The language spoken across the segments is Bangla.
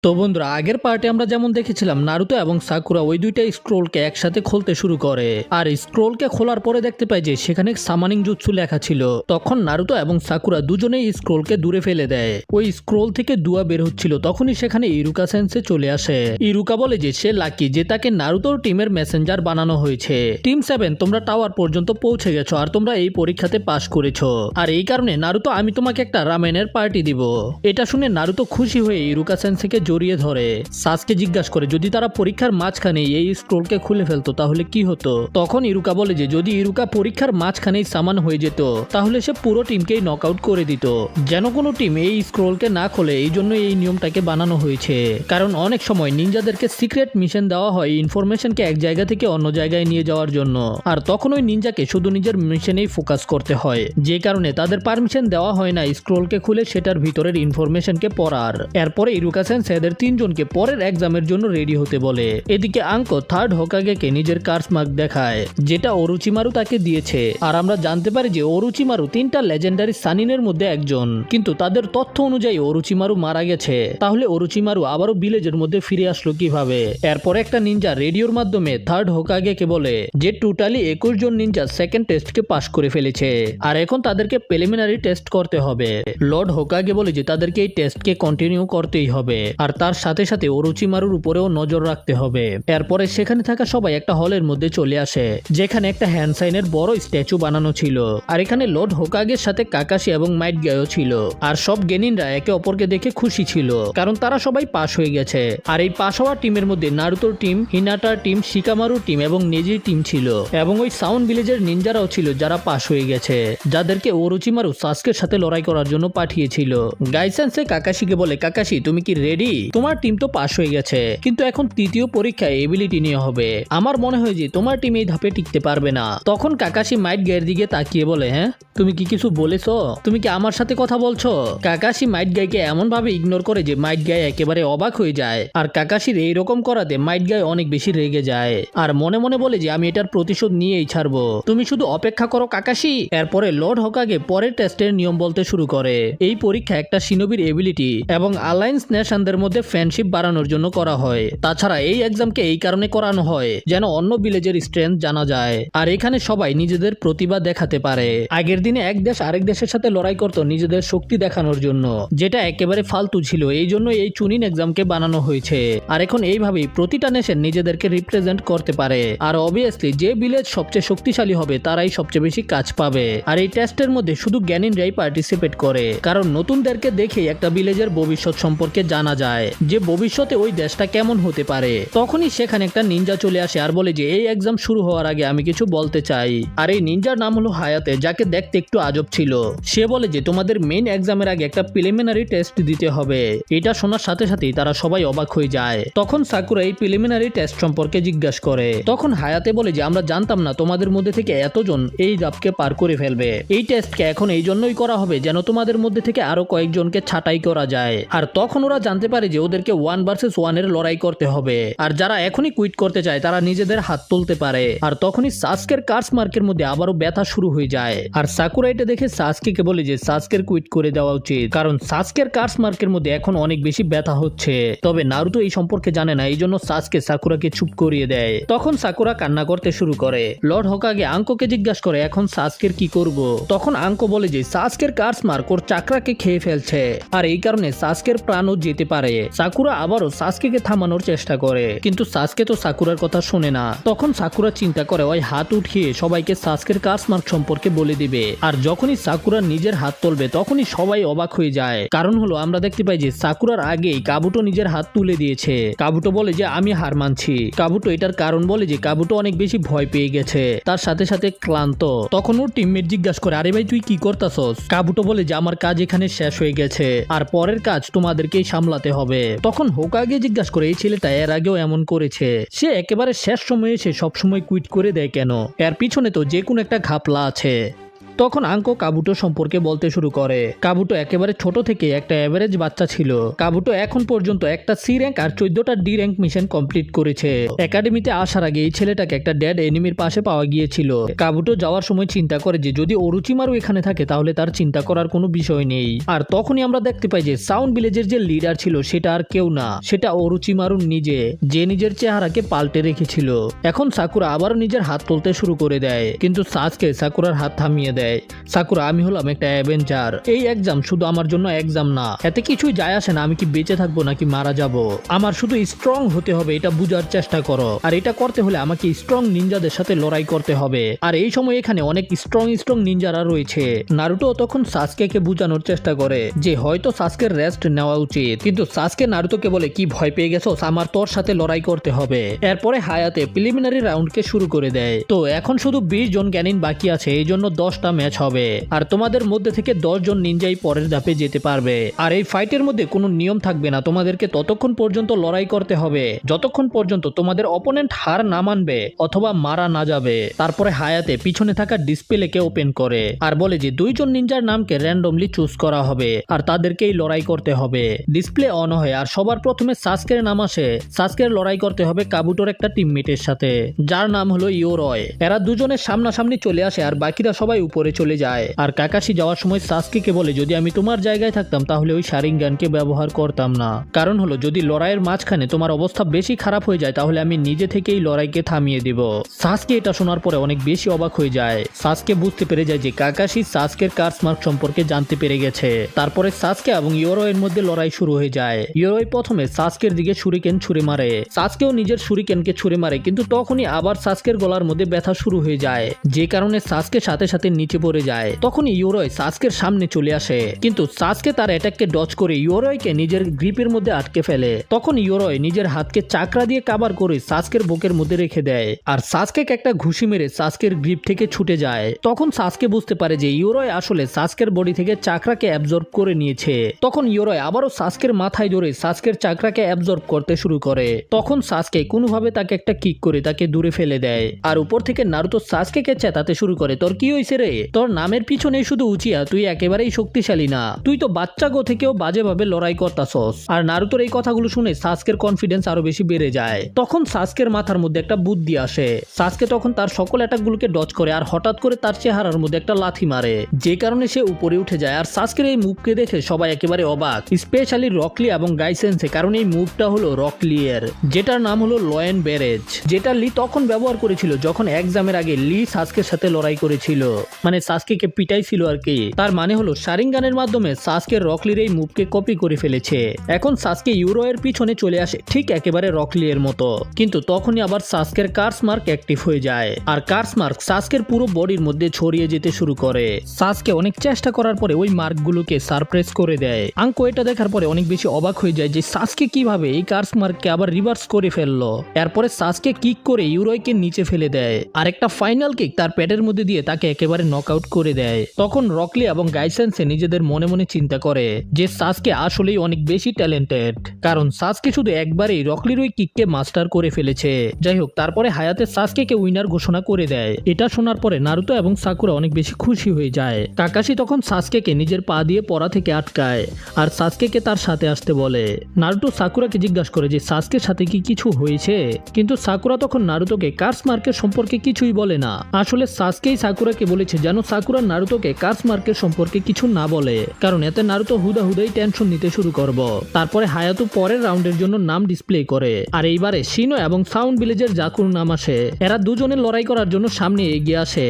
তো বন্ধুরা, আগের পার্টে আমরা যেমন দেখেছিলাম নারুতো এবং সাকুরা ওই দুইটা স্ক্রোলকে একসাথে খুলতে শুরু করে। আর স্ক্রোলকে খোলার পরে দেখতে পাই যে সেখানে সামানিং জুৎসু লেখা ছিল। তখন নারুতো এবং সাকুরা দুজনেই স্ক্রোলকে দূরে ফেলে দেয়। ওই স্ক্রোল থেকে দুয়া বের হচ্ছিল, তখনই সেখানে ইরুকা সেন্সে চলে আসে। ইরুকা বলে যে সে লাকি যে তাকে নারুতোর টিমের মেসেঞ্জার বানানো হয়েছে। টিম 7, তোমরা টাওয়ার পর্যন্ত পৌঁছে গেছো আর তোমরা এই পরীক্ষাতে পাশ করেছো। আর এই কারণে নারুতো আমি তোমাকে একটা রামেনের পার্টি দিব। এটা শুনে নারুতো খুশি হয়ে ইরুকা সেন্সেকে জড়িয়ে ধরে। সাসকে জিজ্ঞাসা করে যদি তারা পরীক্ষার মাঝখানে এই স্ক্রোলকে খুলে ফেলতো তাহলে কি হতো। তখন ইরুকা বলে যে যদি ইরুকা পরীক্ষার মাঝখানেই সামান হয়ে যেত তাহলে সে পুরো টিমকেই নক আউট করে দিত। যেন কোনো টিম এই স্ক্রোলকে না খোলে, এই জন্য এই নিয়মটাকে বানানো হয়েছে। কারণ অনেক সময় নিনজাদেরকে সিক্রেট মিশন দেওয়া হয় ইনফরমেশনকে এক জায়গা থেকে অন্য জায়গায় নিয়ে যাওয়ার জন্য। আর তখন ওই নিনজাকে শুধু নিজের মিশনেই ফোকাস করতে হয়, যে কারণে তাদের পারমিশন দেওয়া হয় না স্ক্রোলকে খুলে সেটার ভিতরের ইনফরমেশনকে পড়ার। এরপরে ইরুকা সেন্সে এদের তিনজনকে পরের এক্সামের জন্য রেডি হতে বলে। এদিকে আঙ্কো থার্ড হোকাগেকে নিজের কার্স মার্ক দেখায়, যেটা ওরুচিমারু তাকে দিয়েছে। আর আমরা জানতে পারি যে ওরুচিমারু 3টা লেজেন্ডারি সানিনের মধ্যে একজন, কিন্তু তাদের তথ্য অনুযায়ী ওরুচিমারু মারা গেছে। তাহলে ওরুচিমারু আবারও ভিলেজের মধ্যে ফিরে আসলো কিভাবে? এরপর একটা নিনজা রেডিওর মাধ্যমে থার্ড হোকাগেকে বলে যে টোটালি 21 জন নিনজা সেকেন্ড টেস্টকে পাস করে ফেলেছে আর এখন তাদেরকে প্রিলিমিনারি টেস্ট করতে হবে। লর্ড হোকাগে বলে যে তাদেরকে এই টেস্টকে কন্টিনিউ করতেই হবে আর তার সাথে সাথে ওরুচিমারুর উপরেও নজর রাখতে হবে। এরপরে সেখানে থাকা সবাই একটা হলের মধ্যে চলে আসে, যেখানে একটা হ্যান্ডসাইনের বড় স্ট্যাচু বানানো ছিল। আর এখানে লর্ড হোকাগের সাথে কাকাশি এবং মাইট গায়ও ছিল। আর সব গেনিনরা একে অপরকে দেখে খুশি ছিল, কারণ তারা সবাই পাস হয়ে গেছে। আর এই পাস হওয়া টিমের মধ্যে নারুতোর টিম, হিনাটার টিম, শিকামারুর টিম এবং নেজির টিম ছিল। এবং ওই সাউন্ড ভিলেজের নিনজারাও ছিল যারা পাস হয়ে গেছে, যাদেরকে ওরুচিমারু সাসকের সাথে লড়াই করার জন্য পাঠিয়েছিল। গাইসেন্সে কাকাশিকে বলে, কাকাশি তুমি কি রেডি? তোমার টিম তো পাস হয়ে গেছে, কিন্তু এখন তৃতীয় পরীক্ষায় এবিলিটি নিয়ে হবে। আমার মনে হয় যে তোমার টিম এই ধাপে টিকতে পারবে না। তখন কাকাশি মাইট গায়ের দিকে তাকিয়ে বলে, হ্যাঁ তুমি কি কিছু বলেছো? তুমি কি আমার সাথে কথা বলছো? কাকাশি মাইট গাইকে এমন ভাবে ইগনোর করে যে মাইট গাই একেবারে অবাক হয়ে যায়। আর কাকাশির এইরকম করাতে মাইট গাই অনেক বেশি রেগে যায় আর মনে মনে বলে যে আমি এটার প্রতিশোধ নিয়েই ছাড়বো, তুমি শুধু অপেক্ষা করো কাকাশি। এরপরে লর্ড হোকাগে পরের টেস্টের নিয়ম বলতে শুরু করে। এই পরীক্ষা একটা শিনোবির এবিলিটি এবং অ্যালায়েন্স নেশনদের মধ্যে ফ্রেন্ডশিপ বাড়ানোর জন্য করা হয়। তাছাড়া এই এক্সামকে এই কারণে করানো হয় যেন অন্য ভিলেজের স্ট্রেংথ জানা যায় আর এখানে সবাই নিজেদের প্রতিভা দেখাতে পারে। আগের দিনে এক দেশ আরেক দেশের সাথে লড়াই করত নিজেদের শক্তি দেখানোর জন্য, যেটা একেবারে ফালতু ছিল। এই জন্য এই চুনিন এক্সামকে বানানো হয়েছে। আর এখন এইভাবেই প্রতিটা নেশন নিজেদেরকে রিপ্রেজেন্ট করতে পারে। আর অবভিয়াসলি যে ভিলেজ সবচেয়ে শক্তিশালী হবে তারাই সবচেয়ে বেশি কাজ পাবে। আর এই টেস্টের মধ্যে শুধু জ্ঞানীনরাই পার্টিসিপেট করে, কারণ নতুনদেরকে দেখেই একটা ভিলেজের ভবিষ্যৎ সম্পর্কে জানা যায় যে ভবিষ্যতে ওই দেশটা কেমন হতে পারে। তখনই সেখানে একটা নিনজা চলে আসে আর বলে যে এই এক্সাম শুরু হওয়ার আগে আমি কিছু বলতে চাই। আর এই নিনজার নাম হলো হায়াতে, যাকে দেখতে একটু আজব ছিল। সে বলে যে তোমাদের মেইন এক্সামের আগে একটা প্রিলিমিনারি টেস্ট দিতে হবে। এটা শোনার সাথে সাথেই তারা সবাই অবাক হয়ে যায়। তখন সাকুরা এই প্রিলিমিনারি টেস্ট সম্পর্কে জিজ্ঞাসা করে। তখন হায়াতে বলে যে আমরা জানতাম না তোমাদের মধ্যে থেকে এতজন এই ধাপকে পার করে ফেলবে। এই টেস্টকে এখন এই জন্যই করা হবে যেন তোমাদের মধ্যে থেকে আরো কয়েকজনকে ছাঁটাই করা যায়। আর তখন ওরা জানতে পারে যে ওদেরকে 1 ভার্সেস 1 এর লড়াই করতে হবে। আর যারা এখনই কুইট করতে চায় তারা নিজেদের হাত তুলতে পারে। আর তখনই সাসকের কার্স মার্কের মধ্যে আবারও ব্যথা শুরু হয়ে যায়। আর সাকুরা এটা দেখে সাসকেকে বলে যে সাসকের কুইট করে দেওয়া উচিত, কারণ সাসকের কার্স মার্কের মধ্যে এখন অনেক বেশি ব্যথা হচ্ছে। তবে নারুতো এই সম্পর্কে জানে না, এই জন্য সাসকে সাকুরাকে চুপ করিয়ে দেয়। তখন সাকুরা কান্না করতে শুরু করে। লর্ড হোকাগে আঙ্কোকে জিজ্ঞাসা করে এখন সাসকের কি করব। তখন আঙ্কো বলে যে সাসকের কার্স মার্ক ওর চাকরাকে খেয়ে ফেলছে আর এই কারণে সাসকের প্রাণও যেতে পারে। সাকুরা আবারও সাসকেকে থামানোর চেষ্টা করে, কিন্তু সাসকে তো সাকুরার কথা শুনে না। তখন সাকুরা চিন্তা করে ওই হাত উঠিয়ে সবাইকে সাসকের কার্স মার্ক সম্পর্কে বলে দিবে। আর যখনই সাকুরা নিজের হাত তুলবে তখনই সবাই অবাক হয়ে যায়। কারণ হলো আমরা দেখতে পাই যে সাকুরার আগেই কাবুটো নিজের হাত তুলে দিয়েছে। কাবুটো বলে যে আমি হার মানছি। কাবুটো এটার কারণ বলে যে কাবুটো অনেক বেশি ভয় পেয়ে গেছে, তার সাথে সাথে ক্লান্ত। তখন ওর টিমমেট জিজ্ঞাসা করে আরে ভাই তুই কি করতাছস? কাবুটো বলে যে আমার কাজ এখানে শেষ হয়ে গেছে আর পরের কাজ তোমাদেরকেই সামলাতে হবে। তখন হোকাগে জিজ্ঞাসা করে এই ছেলেটা এর আগেও এমন করেছে, সে একেবারে শেষ সময়ে এসে সবসময় কুইট করে দেয় কেন? এর পিছনে তো যে কোনো একটা ঘাপলা আছে। তখন আঙ্কো কাবুটো সম্পর্কে বলতে শুরু করে। কাবুটো একেবারে ছোট থেকে একটা এভারেজ বাচ্চা ছিল। কাবুটো এখন পর্যন্ত একটা সি র্যাঙ্ক আর 14টা ডি র্যাঙ্ক মিশন কমপ্লিট করেছে। একাডেমিতে আসার আগে এই ছেলেটাকে একটা ডেড এনিমির পাশে পাওয়া গিয়েছিল। কাবুটো যাওয়ার সময় চিন্তা করে যে যদি ওরুচিমারু এখানে থাকে তাহলে তার চিন্তা করার কোনো বিষয় নেই। আর তখনই আমরা দেখতে পাই যে সাউন্ড ভিলেজের যে লিডার ছিল সেটা আর কেউ না, সেটা ওরুচিমারু নিজে, যে নিজের চেহারাকে পাল্টে রেখেছিল। এখন সাকুরা আবারও নিজের হাত তুলতে শুরু করে দেয়, কিন্তু সাসকে সাকুরার হাত থামিয়ে দেয়। সাকুরা, আমি হলাম একটা অ্যাভেঞ্জার। এই এক্সাম শুধু আমার জন্য এক্সাম না, এতে কিছুই যায় আসে না আমি কি বেঁচে থাকবো নাকি মারা যাব। আমার শুধু স্ট্রং হতে হবে, এটা বুঝার চেষ্টা করো। আর এটা করতে হলে আমাকে স্ট্রং নিনজাদের সাথে লড়াই করতে হবে। আর এই সময় এখানে অনেক স্ট্রং নিনজারা রয়েছে। নারুটো তখন সাসকেকে বোঝানোর চেষ্টা করে যে হয়তো সাসকের রেস্ট নেওয়া উচিত, কিন্তু সাসকে নারুতোকে বলে কি ভয় পেয়ে গেছো, আমার তোর সাথে লড়াই করতে হবে। এরপরে হায়াতে প্রিলিমিনারি রাউন্ডকে শুরু করে দেয়। তো এখন শুধু 20 জন জ্ঞানীন বাকি আছে, এই জন্য 10টা ম্যাচ হবে। আর তোমাদের মধ্যে থেকে 10 জন নিনজাই পরের ধাপে যেতে পারবে। আর এই ফাইটের মধ্যে কোনো নিয়ম থাকবে না, তোমাদেরকে ততক্ষণ পর্যন্ত লড়াই করতে হবে যতক্ষণ পর্যন্ত তোমাদের অপোনেন্ট হার না মানবে অথবা মারা না যাবে। তারপরে হায়াতে পিছনে থাকা ডিসপ্লেকে ওপেন করে আর বলে যে 2 জন নিনজার নামকে র্যান্ডমলি চুজ করা হবে আর তাদেরকেই লড়াই করতে হবে। ডিসপ্লে অন হয় আর সবার প্রথমে সাসকের নাম আসে। সাসকের লড়াই করতে হবে কাবুটোর একটা টিমমেটের সাথে, যার নাম হলো ইয়োরয়। এরা দুজনের সামনাসামনি চলে আসে আর বাকিরা সবাই উপরে চলে যায়। আর কাকাশি যাওয়ার সময় সাসকেকে বলে যদি আমি তোমার জায়গায় থাকতাম তাহলে ওই শারিঙ্গানকে ব্যবহার করতাম না। কারণ হলো যদি লড়াইয়ের মাঝখানে তোমার অবস্থা বেশি খারাপ হয়ে যায় তাহলে আমি নিজে থেকেই লড়াইকে থামিয়ে দিব। সাসকে এটা শোনার পরে অনেক বেশি অবাক হয়ে যায়। সাসকে বুঝতে পেরে যায় যে কাকাশি সাসকের কার্স মার্ক সম্পর্কে জানতে পেরে গেছে। তারপরে সাসকে এবং ইয়োরয়ের মধ্যে লড়াই শুরু হয়ে যায়। ইয়োরয় প্রথমে সাসকের দিকে শুরিকেন ছুঁড়ে মারে, সাসকেও নিজের শুরিকেনকে ছুঁড়ে মারে, কিন্তু তখনই আবার সাসকের গলার মধ্যে ব্যথা শুরু হয়ে যায়, যে কারণে সাসকে সাথে সাথে নিচে পড়ে যায়। তখন ইয়োরয় সাসকের সামনে চলে আসে, কিন্তু সাসকে তার অ্যাটাককে ডজ করে ইয়োরয়কে নিজের গ্রিপের মধ্যে আটকে ফেলে। তখন ইয়োরয় নিজের হাতকে চাকরা দিয়ে কাভার করে সাসকের বুকের মধ্যে রেখে দেয় আর সাসকে একটা ঘুষি মেরে সাসকের গ্রিপ থেকে ছুটে যায়। তখন সাসকে বুঝতে পারে যে ইয়োরয় আসলে সাসকের বডি থেকে চাকরাকে অ্যাবজর্ব করে নিয়েছে। তখন ইয়োরয় আবারও সাসকের মাথায় ধরে সাসকের চাকরাকে অ্যাবজর্ব করতে শুরু করে। তখন সাসকে কোনোভাবে তাকে একটা কিক করে তাকে দূরে ফেলে দেয় আর উপর থেকে নারুতো সাসকেকে চেতাতে শুরু করে, তোর কি হইছে রে? তোর নামের পিছনে শুধু উচিয়া, তুই একেবারেই শক্তিশালী না, তুই তো বাচ্চা গো থেকেও বাজেভাবে লড়াই করতাছস। আর নারুতোর এই কথাগুলো শুনে সাসকের কনফিডেন্স আরো বেশি বেড়ে যায়। তখন সাসকের মাথার মধ্যে একটা বুদ্ধি আসে। সাসকে তখন তার সকল অ্যাটাকগুলোকে ডজ করে আর হঠাৎ করে তার চেহারার মধ্যে একটা লাথি মারে, যে কারণে সে উপরে উঠে যায়। আর সাসকের এই মুভকে দেখে সবাই একেবারে অবাক, স্পেশালি রকলি এবং গাইসেন্সে, কারণ এই মুভটা হলো রকলিয়ের, যেটার নাম হলো লয়েন ব্যারেজ, যেটা লি তখন ব্যবহার করেছিল যখন এক্সামের আগে লি সাসকের সাথে লড়াই করেছিল, মানে সাসকেকে পিটাইছিল আর কি। তার মানে হলো শারিঙ্গানের মাধ্যমে সাসকের রকলির এই মুভকে কপি করে ফেলেছে। এখন সাসকে ইউরোয়ের পিছনে চলে আসে ঠিক একেবারে রকলিয়ের মতো, কিন্তু তখনই আবার সাসকের কার্স মার্ক অ্যাক্টিভ হয়ে যায় আর কার্স মার্ক সাসকের পুরো বডির মধ্যে ছড়িয়ে যেতে শুরু করে। সাসকে অনেক চেষ্টা করার পরে ওই মার্কগুলোকে সারপ্রেস করে দেয়। আঙ্কো এটা দেখার পরে অনেক বেশি অবাক হয়ে যায় যে সাসকে কিভাবে এই কার্স মার্ককে আবার রিভার্স করে ফেললো। এরপরে সাসকে কিক করে ইউরোয়কে নিচে ফেলে দেয় আর একটা ফাইনাল কিক তার পেটের মধ্যে দিয়ে তাকে একেবারে নকআউট করে দেয়। তখন রকলি এবং গাইসেন্সে নিজেদের মনে মনে চিন্তা করে যে সাসকে আসলেই অনেক বেশি ট্যালেন্টেড, কারণ সাসকে শুধু একবারেই রকলির ওই কিককে মাস্টার করে ফেলেছে। যাই হোক, তারপরে হায়াতে সাসকেকে উইনার ঘোষণা করে দেয়। এটা শোনার পরে নারুতো এবং সাকুরা অনেক বেশি খুশি হয়ে যায়। কাকাশি তখন সাসকেকে নিজের পা দিয়ে পড়া থেকে আটকায় আর সাসকেকে তার সাথে আসতে বলে। নারুতো সাকুরাকে জিজ্ঞাসা করে যে সাসকের সাথে কি কিছু হয়েছে, কিন্তু সাকুরা তখন নারুতোকে কার্স মার্কের সম্পর্কে কিছুই বলে না। আসলে সাসকেই সাকুরাকে বলেছে যেন সাকুরা নারুতোকে কার্স মার্কের সম্পর্কে কিছু না বলে, কারণ এতে নারুতো হুদাহুদাই টেনশন নিতে শুরু করব। তারপরে হায়াতু পরের রাউন্ডের জন্য নাম ডিসপ্লে করে আর এইবারে শিনো এবং সাউন্ড ভিলেজের জাকুর নাম আসে। এরা দুজনের লড়াই করার জন্য সামনে এগিয়ে আসে।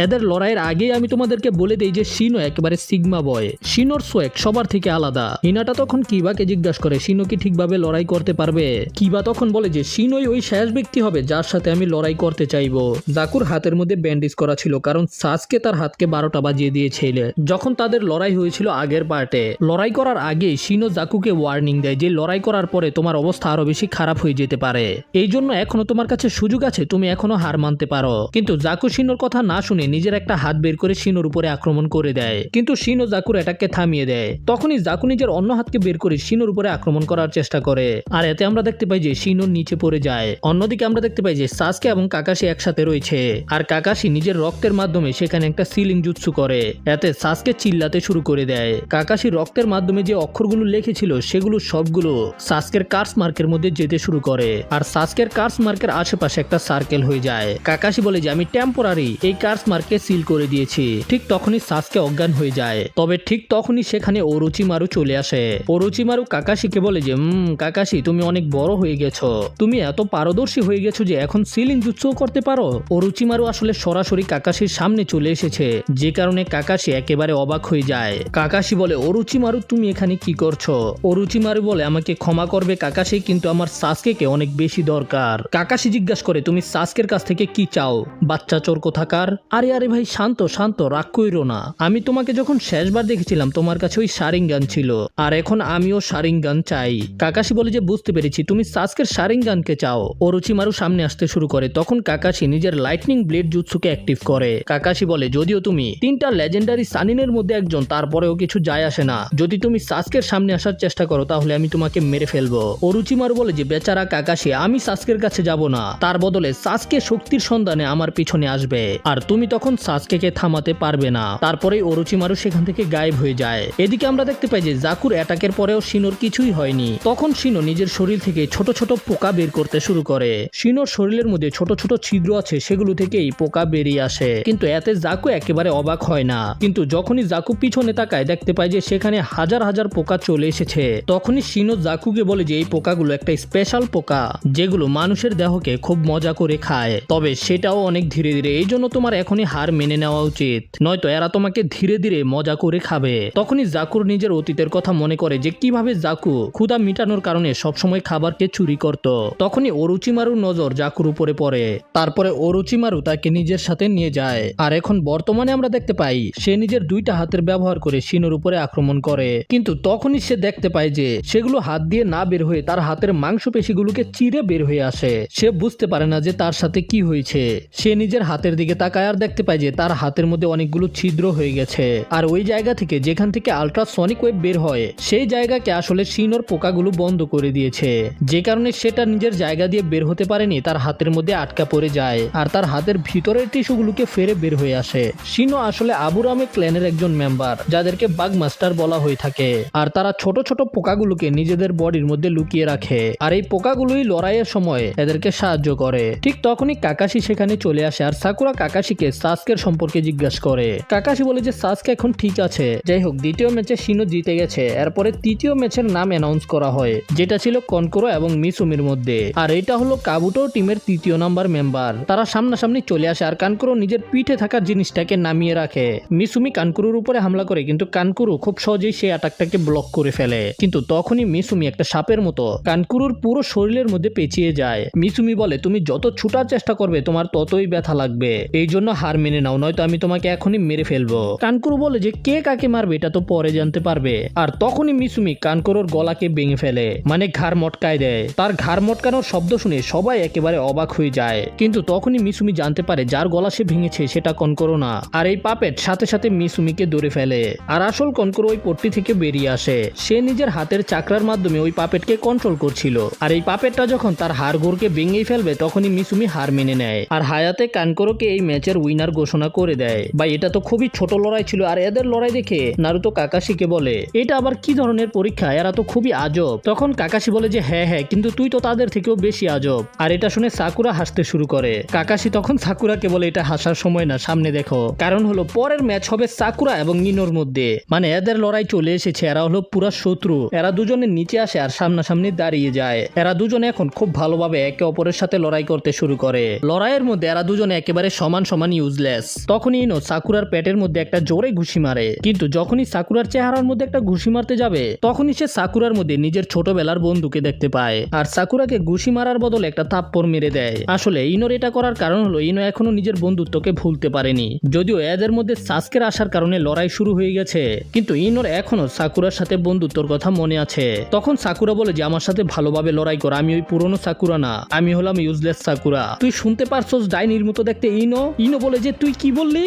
এদের লড়াইয়ের আগেই আমি তোমাদেরকে বলে দেই যে শিনো একেবারে সিগমা বয়, শিনোর সোয়েক সবার থেকে আলাদা। হিনাটা তখন কিবাকে জিজ্ঞাসা করে শিনো কি ঠিকভাবে লড়াই করতে পারবে। কিবা তখন বলে যে শিনোই ওই শেষ ব্যক্তি হবে যার সাথে আমি লড়াই করতে চাইবো। জাকুর হাতের মধ্যে ব্যান্ডেজ করা ছিল, কারণ সাসকে তার হাতকে 12টা বাজিয়ে দিয়েছিল যখন তাদের লড়াই হয়েছিল আগের পার্টে। লড়াই করার আগে শিনো জাকুকে ওয়ার্নিং দেয় যে লড়াই করার পরে তোমার অবস্থা আরো বেশি খারাপ হয়ে যেতে পারে, এই জন্য এখনো তোমার কাছে সুযোগ আছে, তুমি এখনো হার মানতে পারো। কিন্তু জাকু শিনোর কথা না শুনে নিজের একটা হাত বের করে শিনোর উপরে আক্রমণ করে দেয়, কিন্তু শিনো জাকুর অ্যাটাককে থামিয়ে দেয়। তখনই জাকু নিজের অন্য হাতকে বের করে শিনোর উপরে আক্রমণ করার চেষ্টা করে আর এতে আমরা দেখতে পাই যে শিনো নিচে পড়ে যায়। অন্যদিকে আমরা দেখতে পাই যে সাসকে এবং কাকাশি একসাথে রয়েছে আর কাকাশি নিজের রক্তের মাধ্যমে সেখানে একটা সিলিং জুৎসু করে। এতে সাসকে চিল্লাতে শুরু করে দেয়। কাকাশি রক্তের মাধ্যমে যে অক্ষরগুলো লিখেছিল সেগুলো সবগুলো সাসকের কার্স মার্কের মধ্যে যেতে শুরু করে। আর সাসকের কার্স মার্কের আশেপাশে একটা সার্কেল হয়ে যায়। কাকাশি বলে যে আমি টেম্পোরারি এই কার্স মার্কে সিল করে দিয়েছি। ঠিক তখনই সাসকে অজ্ঞান হয়ে যায়। তবে ঠিক তখনই সেখানে ওরোচিমারু চলে আসে। ওরোচিমারু কাকাশিকে বলে যে কাকাশি তুমি অনেক বড় হয়ে গেছো, তুমি এত পারদর্শী হয়ে গেছো যে এখন সিলিং জুৎসু করতে পারো। ওরোচিমারু আসলে সরাসরি কাকাশির সামনে চলে এসেছে, যে কারণে কাকাশি একেবারে অবাক হয়ে যায়। কাকাশি বলে ওরোচিমারু তুমি এখানে কি করছো? ওরোচিমারু বলে আমাকে ক্ষমা করবে কাকাশি, কিন্তু আমার সাসকেকে অনেক বেশি দরকার। কাকাশি জিজ্ঞাসা করে তুমি সাসকের কাছ থেকে কি চাও? বাচ্চা চোর কোথাকার। আরে আরে ভাই শান্ত শান্ত, রাগ কইরো না। আমি তোমাকে যখন শেষবার দেখেছিলাম তোমার কাছে ওই শারিঙ্গান ছিল, আর এখন আমিও শারিঙ্গান চাই। কাকাশি বলে যে বুঝতে পেরেছি, তুমি সাসকের শারিঙ্গানকে চাও। ওরোচিমারু সামনে আসতে শুরু করে। তখন কাকাশি নিজের লাইটনিং ব্লেড জুৎসুকে অ্যাক্টিভ করে। কাকাশি বলে যদিও তুমি 3টা লেজেন্ডারি সানিনের মধ্যে একজন, তারপরেও কিছু যায় আসে না। যদি তুমি সাসকের সামনে আসার চেষ্টা করো তাহলে আমি তোমাকে মেরে ফেলবো। ওরোচিমারু বলে যে বেচারা কাকাশি, আমি সাসকের কাছে যাব না, তার বদলে সাসকে শক্তির সন্ধানে আমার পিছনে আসবে, আর তুমি তখন সাসকেকে থামাতে পারবে না। তারপরে ওরোচিমারু সেখান থেকে গায়েব হয়ে যায়। এদিকে আমরা দেখতে পাই যে জাকুর অ্যাটাকের পরেও শিনোর কিছুই হয়নি। তখন শিনো নিজের শরীর থেকে ছোট ছোট পোকা বের করতে শুরু করে। শিনোর শরীরের মধ্যে ছোট ছোট ছিদ্র আছে, সেগুলো থেকেই পোকা বেরিয়ে আসে। কিন্তু এতে জাকু একেবারে অবাক হয় না। কিন্তু যখনই জাকু পিছনে তাকায় দেখতে পায় যে সেখানে হাজার হাজার পোকা চলে এসেছে। তখনই শিনো জাকুকে বলে যে এই পোকাগুলো একটা স্পেশাল পোকা, যেগুলো মানুষের দেহকে খুব মজা করে খায়, তবে সেটাও অনেক ধীরে ধীরে। এই জন্য তোমার এখনই হার মেনে নেওয়া উচিত, নয়তো এরা তোমাকে ধীরে ধীরে মজা করে খাবে। তখনই জাকুর নিজের অতীতের কথা মনে করে যে কিভাবে জাকু ক্ষুধা মিটানোর কারণে সবসময় খাবারকে চুরি করত। তখনই ওরোচিমারুর নজর জাকুর উপরে পড়ে। তারপরে ওরোচিমারু তাকে নিজের সাথে নিয়ে যায়। আর এখন বর্তমানে আমরা দেখতে পাই সে নিজের 2টা হাতের ব্যবহার করে শিনোর উপরে আক্রমণ করে। কিন্তু তখনই সে দেখতে পায় যে সেগুলো হাত দিয়ে না বের হয়ে তার হাতের মাংসপেশিগুলোকে চিরে বের হয়ে আসে। সে বুঝতে পারে না যে তার সাথে কি হয়েছে। সে নিজের হাতের দিকে তাকায় আর দেখতে পায় যে তার হাতের মধ্যে অনেকগুলো ছিদ্র হয়ে গেছে। আর ওই জায়গা থেকে যেখান থেকে আল্ট্রাসনিক ওয়েভ বের হয় সেই জায়গাকে আসলে শিনোর পোকাগুলো বন্ধ করে দিয়েছে, যে কারণে সেটা নিজের জায়গা দিয়ে বের হতে পারেনি, তার হাতের মধ্যে আটকা পড়ে যায় আর তার হাতের ভিতরের টিস্যুগুলোকে ফেরে বের হয়ে আসে। শিনো আসলে আবুরামে ক্ল্যানের একজন মেম্বার, যাদেরকে বাগ মাস্টার বলা হয়ে থাকে। আর তারা ছোট ছোট পোকাগুলোকে নিজেদের বডির মধ্যে লুকিয়ে রাখে, আর এই পোকাগুলোই লড়াইয়ের সময় এদেরকে সাহায্য করে। ঠিক তখনই কাকাশি সেখানে চলে আসে আর সাকুরা কাকাশিকে সাসকের সম্পর্কে জিজ্ঞাসা করে। কাকাশি বলে যে সাসকে এখন ঠিক আছে। যাই হোক, 2য় ম্যাচে শিনো জিতে গেছে। এরপরে 3য় ম্যাচের নাম অ্যানাউন্স করা হয়, যেটা ছিল কনকোরো এবং মিসুমির মধ্যে। আর এটা হলো কাবুটো টিমের 3য় নাম্বার মেম্বার। তারা সামনাসামনি চলে আসে আর কানকুরো নিজের পিঠে থাকা জিনিসটাকে নামিয়ে রাখে। মিসুমি কানকুরুর উপরে হামলা করে, কিন্তু কানকুরু খুব সহজেই সেই অ্যাটাকটাকে ব্লক করে ফেলে। কিন্তু তখনই মিসুমি একটা সাপের মতো কানকুরুর পুরো শরীরের মধ্যে পেঁচিয়ে যায়। মিসুমি বলে তুমি যত ছুটার চেষ্টা করবে তোমার ততই ব্যথা লাগবে, এই জন্য হার মেনে নাও, নয়তো আমি তোমাকে এখনই মেরে ফেলবো। কানকুরু বলে যে কে কাকে মারবে এটা তো পরে জানতে পারবে। আর তখনই মিসুমি কানকুরুর গলাকে ভেঙে ফেলে, মানে ঘাড় মটকায় দেয়। তার ঘাড় মটকানোর শব্দ শুনে সবাই একেবারে অবাক হয়ে যায়। কিন্তু তখনই মিসুমি জানতে পারে যার গলা সে ভেঙেছে সেটা কনকোরো না। আর এই পাপেট সাথে সাথে মিসুমিকে ধরে ফেলে। আর আসল কনকোরো ওই পট্টি থেকে বেরিয়ে আসে। সে নিজের হাতের চাকরার মাধ্যমে ওই পাপেটকে কন্ট্রোল করছিল। আর এই পাপেটটা যখন তার হাড় গোড়কে ভেঙেই ফেলবে তখনই মিসুমি হার মেনে নেয়। আর হায়াতে কানকোরোকে এই ম্যাচের উইনার ঘোষণা করে দেয়। ভাই এটা তো খুবই ছোট লড়াই ছিল। আর এদের লড়াই দেখে নারুতো কাকাশিকে বলে এটা আবার কি ধরনের পরীক্ষা, এরা তো খুবই আজব। তখন কাকাশি বলে যে হ্যাঁ হ্যাঁ, কিন্তু তুই তো তাদের থেকেও বেশি আজব। আর এটা শুনে সাকুরা হাসতে শুরু করে। কাকাশি তখন সাকুরাকে বলে এটা হাসার সময় না, সামনে দেখো, কারণ হলো পরের ম্যাচ হবে সাকুরা এবং নিনোর মধ্যে। মানে এদের লড়াই চলে এসেছে, এরা হলো পুরা শত্রু। এরা দুজনে নিচে আসে আর সামনাসামনি দাঁড়িয়ে যায়। এরা দুজনে এখন খুব ভালোভাবে একে অপরের সাথে লড়াই করতে শুরু করে। লড়াইয়ের মধ্যে এরা দুজনে একেবারে সমান সমান ইউজলেস। তখনই ইনো সাকুরার পেটের মধ্যে একটা জোরে ঘুষি মারে। কিন্তু যখনই সাকুরার চেহারার মধ্যে একটা ঘুষি মারতে যাবে তখনই সে সাকুরার মধ্যে নিজের ছোটবেলার বন্ধুকে দেখতে পায়। আর সাকুরাকে ঘুষি মারার বদলে একটা থাপ্পড় মেরে দেয়। আসলে ইনোর এটা করার কারণ হলো ইনো এখনো নিজের বন্ধুত্বকে ভুলতে পারেনি। যদিও এদের মধ্যে সাসকের আসার কারণে লড়াই শুরু হয়ে গেছে, কিন্তু ইনোর এখনো সাকুরার সাথে বন্ধুত্বর কথা মনে আছে। তখন সাকুরা বলে যে আমার সাথে ভালোভাবে লড়াই কর, আমি ওই পুরনো সাকুরা না, আমি হলাম ইউজলেস সাকুরা। তুই শুনতে পারছস ডাইনির মতো দেখতে ইনো? ইনো বলে যে তুই কি বললি?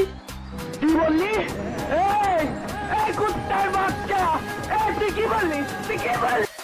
কি বললি? এই কুত্তার বাচ্চা, তুই কি বললি?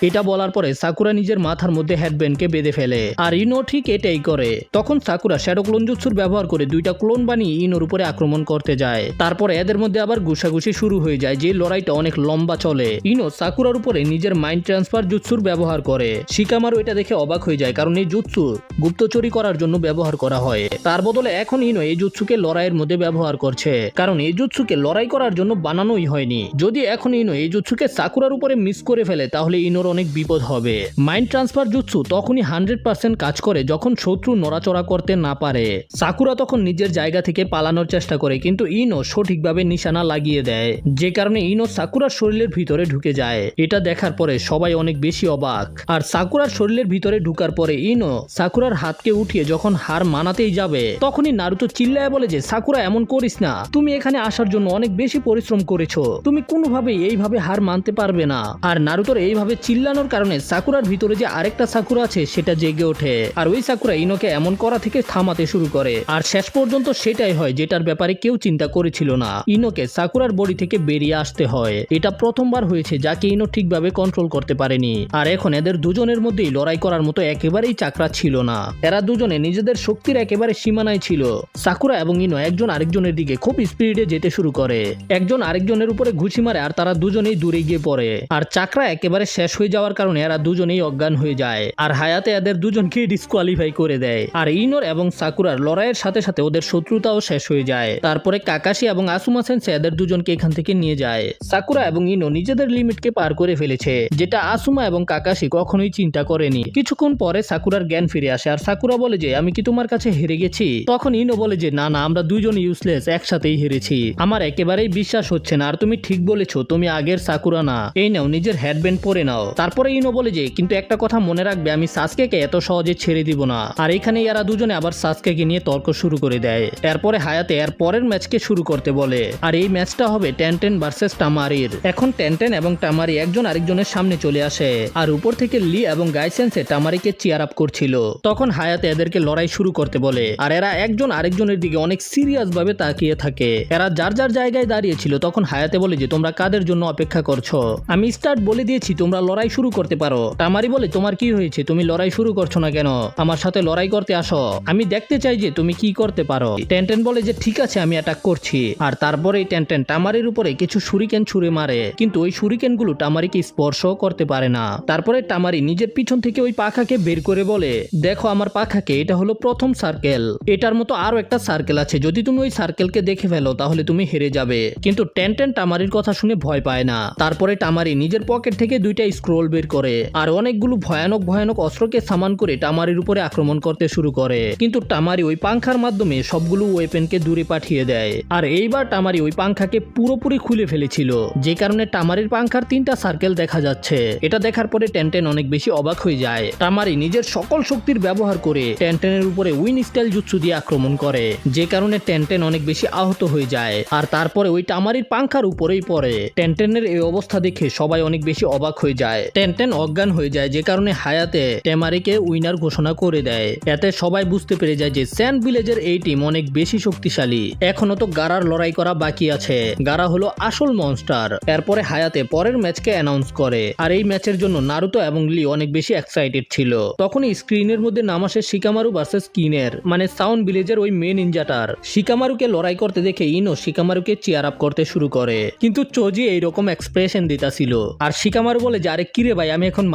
এটা বলার পরে সাকুরা নিজের মাথার মধ্যে হেডব্যান্ডকে বেঁধে ফেলে আর ইনো ঠিক এটাই করে। তখন সাকুরা শ্যাডো ক্লোন জুৎসুর ব্যবহার করে দুইটা ক্লোন বানিয়ে ইনোর উপরে আক্রমণ করতে যায়। তারপরে এদের মধ্যে আবার ঘুষাঘুষি শুরু হয়ে যায়, যে লড়াইটা অনেক লম্বা চলে। ইনো সাকুরার উপরে নিজের মাইন্ড ট্রান্সফার জুৎসুর ব্যবহার করে। শিকামারু এটা দেখে অবাক হয়ে যায়, কারণ এই জুৎসু গুপ্তচুরি করার জন্য ব্যবহার করা হয়। তার বদলে এখন ইনো এই জুৎসুকে লড়াইয়ের মধ্যে ব্যবহার করছে, কারণ এই জুৎসুকে লড়াই করার জন্য বানানোই হয়নি। যদি এখন ইনো এই জুৎসুকে সাকুরার উপরে মিস করে ফেলে তাহলে ইনোর অনেক বিপদ হবে। মাইন্ড ট্রান্সফার জুৎসু তখনই 100% কাজ করে যখন শত্রু নড়াচড়া করতে না পারে। সাকুরা তখন নিজের জায়গা থেকে পালানোর চেষ্টা করে, কিন্তু ইনো সঠিকভাবে নিশানা লাগিয়ে দেয়, যে কারণে ইনো সাকুরার শরীরের ভিতরে ঢুকে যায়। এটা দেখার পরে সবাই অনেক বেশি অবাক। আর সাকুরার শরীরের ভিতরে ঢুকার পরে ইনো সাকুরার হাতকে উঠিয়ে যখন হার মানাতেই যাবে, তখনই নারুতো চিল্লায় বলে যে সাকুরা এমন করিস না, তুমি এখানে আসার জন্য অনেক বেশি পরিশ্রম করেছো, তুমি কোনোভাবেই এইভাবে হার মানতে পারবে না। আর নারুতোর এইভাবে চিল্লানোর কারণে সাকুরার ভিতরে যে আরেকটা সাকুরা আছে সেটা জেগে ওঠে, আর ওই সাকুরা ইনোকে এমন করা থেকে থামাতে শুরু করে। আর শেষ পর্যন্ত সেটাই হয় যেটার ব্যাপারে কেউ চিন্তা করেছিল না, ইনোকে সাকুরার বডি থেকে বেরিয়ে আসতে হয়। এটা প্রথমবার হয়েছে যাকে ইনো ঠিকভাবে কন্ট্রোল করতে পারেনি। আর এখন এদের দুজনের মধ্যেই লড়াই করার মতো একেবারেই চাকরা ছিল না। এরা দুজনে নিজেদের শক্তির একেবারে সীমানায় ছিল। সাকুরা এবং ইনো একজন আরেকজনের দিকে খুব স্পিডে যেতে শুরু করে, একজন আরেকজনের উপরে ঘুষি মারে, আর তারা দুজনেই দূরে গিয়ে পড়ে। আর চাকরা একেবারে শেষ হয়ে যাওয়ার কারণে এরা দুজনেই অজ্ঞান হয়ে যায়, আর হায়াতে এদের দুজনকে ডিসকোয়ালিফাই করে দেয়। আর ইনোর এবং সাকুরার লড়াইয়ের সাথে সাথে ওদের শত্রুতাও শেষ হয়ে যায়। তারপরে কাকাশি এবং আসুমা সেন্সে এদের দুজনকে এখান থেকে নিয়ে যায়। সাকুরা এবং ইনো নিজেদের লিমিটকে পার করে ফেলেছে, যেটা আসুমা এবং কাকাশি কখনোই চিন্তা করেনি। কিছুক্ষণ পরে সাকুরার জ্ঞান ফিরে আসে, আর সাকুরা বলে যে আমি কি তোমার কাছে হেরে গেছি? তখন ইনো বলে যে না না, আমরা দুইজন ইউজলেস, একসাথেই হেরেছি, আমার একেবারেই বিশ্বাস হচ্ছে না। আর তুমি ঠিক বলেছো, তুমি আগের সাকুরা না, এই নাও নিজের হেডব্যান্ড পরে নাও। তারপরে ইনো বলে যে কিন্তু একটা কথা মনে রাখবে, আমি সাসকেকে এত সহজে ছেড়ে দিব না। আর এখানে এরা দুজনে আবার সাসকেকে নিয়ে তর্ক শুরু করে দেয়। এরপরে হায়াতে এর পরের ম্যাচকে শুরু করতে বলে, আর এই ম্যাচটা হবে টেনটেন ভার্সেস টামারির। এখন টেনটেন এবং টামারি একজন আরেকজনের সামনে চলে আসে, আর উপর থেকে লি এবং গাইসেন্সে টামারিকে চিয়ার আপ করছিল। তখন হায়াতে এদেরকে লড়াই শুরু করতে বলে, আর এরা একজন আরেকজনের দিকে অনেক সিরিয়াস ভাবে তাকিয়ে থাকে। এরা যার যার জায়গায় দাঁড়িয়েছিল। তখন হায়াতে বলে যে তোমরা কাদের জন্য অপেক্ষা করছো? আমি স্টার্ট বলে দিয়েছি, তোমরা লড়াই শুরু করতে পারো। টামারি বলে তোমার কি হয়েছে, তুমি লড়াই শুরু করছো না কেন? আমার সাথে লড়াই করতে আসো, আমি দেখতে চাই যে তুমি কি করতে পারো। টেনটেন বলে যে ঠিক আছে, আমি অ্যাটাক করছি। আর তারপরে টেনটেন টামারির উপরে কিছু শুরিকেন ছুঁড়ে মারে, কিন্তু ওই শুরিকেন গুলো টামারিকে স্পর্শ করতে পারে না। তারপরে টামারি নিজের পিছন থেকে ওই পাখাকে বের করে বলে, দেখো আমার পাখাকে, এটা হলো প্রথম সার্কেল, এটার মতো আরো একটা সার্কেল আছে, যদি তুমি ওই সার্কেলকে দেখে ফেলো তাহলে তুমি হেরে যাবে। কিন্তু টেনটেন টামারির কথা শুনে ভয় পায় না। তারপরে টামারি নিজের পকেট থেকে দুইটা স্ক্রোল বের করে আর অনেকগুলো ভয়ানক ভয়ানক অস্ত্রকে সামান করে টামারির উপরে আক্রমণ করতে শুরু করে, কিন্তু টামারি ওই পাংখার মাধ্যমে সবগুলো ওয়েপেনকে দূরে পাঠিয়ে দেয়। আর এইবার টামারি ওই পাংখাকে পুরোপুরি খুলে ফেলেছিল, যে কারণে টামারির পাংখার 3টা সার্কেল দেখা যাচ্ছে। এটা দেখার পরে টেনটেন অনেক বেশি অবাক হয়ে যায়। টামারি নিজের সকল শক্তির ব্যবহার করে টেনটেনের উপরে উইন স্টাইল জুৎসু দিয়ে আক্রমণ করে, যে কারণে টেনটেন অনেক বেশি আহত হয়ে যায়। আর তারপরে ওই টামারির পাংখার উপরেই পড়ে। টেনটেনের এই অবস্থা দেখে সবাই অনেক বেশি অবাক হয়ে যায়। টেনটেন অজ্ঞান হয়ে যায়, যে কারণে হায়াতে টেমারিকে উইনার ঘোষণা করে দেয়। এতে সবাই বুঝতে পেরে যায় যে স্যান্ড ভিলেজের এই টিম অনেক বেশি শক্তিশালী। এখনো তো গারার লড়াই করা বাকি আছে, গারা হলো আসল মনস্টার। এরপরে হায়াতে পরের ম্যাচকে অ্যানাউন্স করে, আর এই ম্যাচের জন্য নারুতো এবং লি অনেক বেশি এক্সাইটেড ছিল। তখনই স্ক্রিনের মধ্যে নাম আসে শিকামারু ভার্সেস কিনের, মানে সাউন্ড ভিলেজের ওই মেন নিনজাটার। শিকামারুকে লড়াই করতে দেখে ইনো শিকামারুকে চিয়ার আপ করতে শুরু করে, কিন্তু চোজি এইরকম এক্সপ্রেশন দিতাছিল। আর শিকামারু বলে যে আরে কিরে ভাই, আমি এখন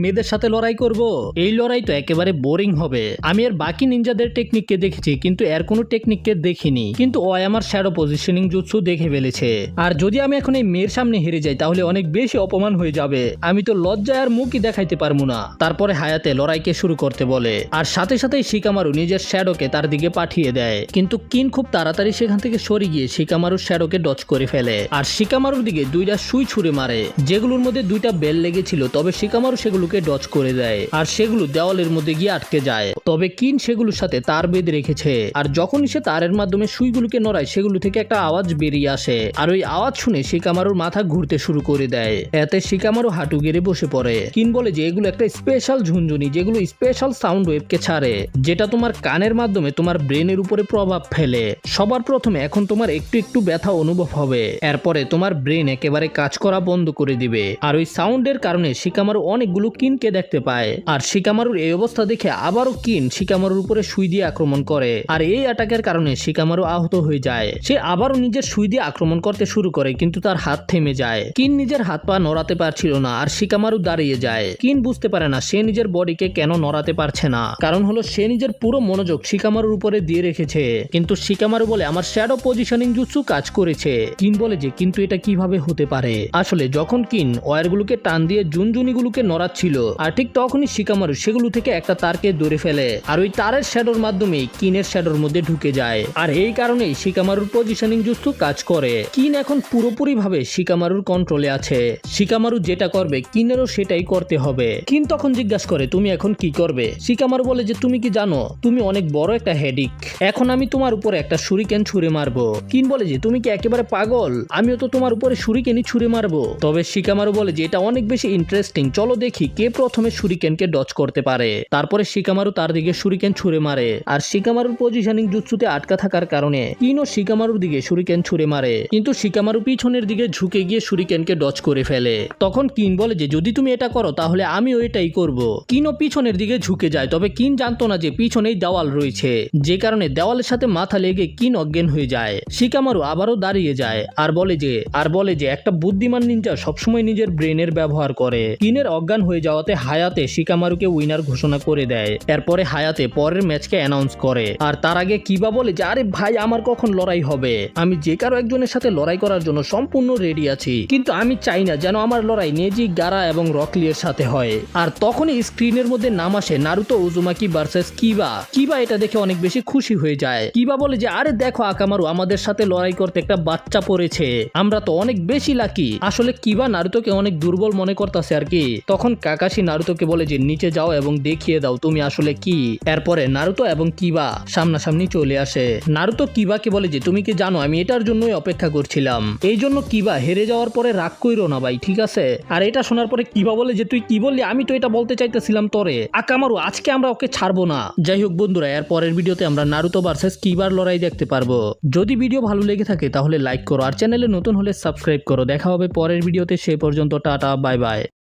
মেয়েদের সাথে লড়াই করব? এই লড়াই তো একেবারে বোরিং হবে। আমি এর বাকি নিনজাদের টেকনিককে দেখেছি, কিন্তু এর কোনো টেকনিককে দেখিনি, কিন্তু ও আমার শ্যাডো পজিশনিং জুৎসু দেখে ফেলেছে। আর যদি আমি এখন এই মেয়ের সামনে হেরে যাই তাহলে অনেক বেশি অপমান হয়ে যাবে, আমি তো লজ্জায় আর মুখই দেখাইতে পারবো না। তারপরে হায়াতে লড়াইকে শুরু করতে বলে, আর সাথে সাথেই শিকামারু নিজের শ্যাডোকে তার দিকে পাঠিয়ে দেয়, কিন্তু কিন খুব তাড়াতাড়ি সেখান থেকে সরে গিয়ে শিকামারুর শ্যাডোকে ডচ করে ফেলে। আর শিকামারুর দিকে দুইটা সুই ছুঁড়ে মারে, যেগুলোর মধ্যে দুইটা বেল লেগেছিল, তবে শিকামারু সেগুলোকে ডচ করে দেয়, আর সেগুলো দেওয়ালের মধ্যে গিয়ে আটকে যায়। তবে কিন সেগুলোর সাথে তার বেঁধে রেখেছে, আর যখনই সে তারের মাধ্যমে সুইগুলোকে নড়ায় সেগুলো থেকে একটা আওয়াজ বেরিয়ে আসে, আর ওই আওয়াজ শুনে শিকামারুর মাথা ঘুরতে শুরু করে দেয়। এতে শিকামারু হাঁটু গেড়ে বসে পড়ে। কিন বলে যে এগুলো একটা স্পেশাল ঝুনঝুনি, যেগুলো স্পেশাল সাউন্ড ওয়েভকে ছাড়ে, যেটা তোমার কানের মাধ্যমে তোমার ব্রেনের উপরে প্রভাব ফেলে। সবার প্রথমে এখন তোমার একটু একটু ব্যথা অনুভব হবে, এরপরে তোমার ব্রেন একেবারে কাজ করা বন্ধ করে দিবে। আর ওই সাউন্ডের কারণে শিকামারু অনেকগুলো কিনকে দেখতে পায়। আর শিকামারুর এই অবস্থা দেখে আবারও কিন শিকামারুর উপরে সুই দিয়ে আক্রমণ করে। আর এই অ্যাটাকের কারণে শিকামারু আহত হয়ে যায়। সে আবারও নিজের সুই দিয়ে আক্রমণ করতে শুরু করে, কিন্তু তার হাত থেমে যায়। কিন নিজের হাত পা নড়াতে পারছিল না আর শিকামারু দাঁড়িয়ে যায়। কিন বুঝতে পারে না সে নিজের বডিকে কেন নড়াতে পারছে না, কারণ হলো সে নিজের পুরো মনোযোগ শিকামারুর উপরে দিয়ে রেখেছে। কিন্তু শিকামারু বলে আমার শ্যাডো পজিশনিং জুৎসু কাজ করেছে। কিন বলে যে কিন্তু এটা কিভাবে হতে পারে। আসলে যখন কিন ওয়্যারগুলোকে টান দিয়ে জুনজুনিগুলোকে নড়াচ্ছিল, আর ঠিক তখনই শিকামারু সেগুলো থেকে একটা তারকে ধরে ফেলে আর ওই তারের শ্যাডোর মাধ্যমে কিনের শ্যাডোর মধ্যে ঢুকে যায়। আর এই কারণেই শিকামারুর পজিশনিং জুৎসু কাজ করে। কিন এখন পুরোপুরি ভাবে শিকামারুর কন্ট্রোলে আছে। শিকামারু যেটা করবে কিনেরও সেটাই করতে হবে। কিন তখন জিজ্ঞাসা করে তুমি এখন কি করবে। শিকামারু বলে যে তুমি কি জানো তুমি অনেক বড় একটা হেডিক, এখন আমি তোমার উপরে একটা শুরিকেন ছুঁড়ে মারবো। কিন বলে যে তুমি কি একেবারে পাগল, আমিও তো তোমার উপরে শুরিকেনই ছুঁড়ে মারবো। তবে শিকামারু বলে যে এটা অনেক বেশি ইন্টারেস্টিং, চলো দেখি কে প্রথমে শুরিকেনকে ডজ করতে পারে। তারপরে শিকামারু তার দিকে শুরিকেন ছুঁড়ে মারে আর শিকামারুর পজিশনিং জুৎসুতে আটকা থাকার কারণে কিনও শিকামারুর দিকে শুরিকেন ছুঁড়ে মারে, কিন্তু শিকামারু পিছনের দিকে ঝুঁকে গিয়ে শুরিকেনকে ডজ করে ফেলে। তখন কিন বলে যে যদি তুমি এটা করো তাহলে আমিও এটাই করব। কিনও পিছনের দিকে ঝুঁকে যায়, তবে কিন জানতো না যে পিছনেই দেওয়াল রয়েছে, যে কারণে দেওয়ালের সাথে মাথা লেগে কিন অজ্ঞান হয়ে যায়। শিকামারু আবারও দাঁড়িয়ে যায় আর বলে যে একটা বুদ্ধিমান নিনজা সবসময় নিজের ব্রেনের ব্যবহার করে। কিনের অজ্ঞান হয়ে যাওয়াতে হায়াতে শিকামারুকে উইনার ঘোষণা করে দেয়। এরপরে হায়াতে পরের ম্যাচকে অ্যানাউন্স করে। আর তার আগে কিবা বলে যে আরে ভাই আমার কখন লড়াই হবে, আমি যে কারো একজনের সাথে লড়াই করার জন্য সম্পূর্ণ রেডি আছি, কিন্তু আমি চাই না যেন আমার লড়াই নেজি, গারা এবং রকলিয়ের সাথে হয়। আর তখনই স্ক্রিনের মধ্যে নাম আসে নারুতো উজুমাকি ভার্সেস কিবা। কিবা এটা দেখে অনেক বেশি খুশি হয়ে যায়। কিবা বলে যে আরে দেখো আকামারু আমাদের সাথে লড়াই করতে একটা বাচ্চা পড়েছে, আমরা তো অনেক বেশি লাকি। আসলে কিবা নারুতোকে অনেক দুর্বল মনে করতেছে আর কি। তখন কাকাশি নারুতোকে বলে যে নিচে যাও এবং দেখিয়ে দাও তুমি আসলে কি। এরপরে নারুতো এবং কিবা সামনাসামনি চলে আসে। নারুতো কিবাকে বলে যে তুমি কি জানো আমি এটার জন্যই অপেক্ষা করছিলাম। এই জন্য কিবা হেরে যাওয়ার পরে রাগ কইরো না ভাই, ঠিক আছে। আর এটা শোনার পরে কিবা বলে যে তুই কি বললি, আমি তো এটা বলতে চাইতেছিলাম তোরে। আকামারু আজকে আমরা ওকে ছাড়বো না। যাই হোক বন্ধুরা, এর পরের ভিডিওতে আমরা নারুতো ভার্সেস কিবার লড়াই দেখতে পারবো। যদি ভিডিও ভালো লেগে থাকে তাহলে লাইক করো আর চ্যানেলে নতুন হলে সাবস্ক্রাইব করো। দেখা হবে পরের ভিডিওতে, সে পর্যন্ত টাটা বাই বাই।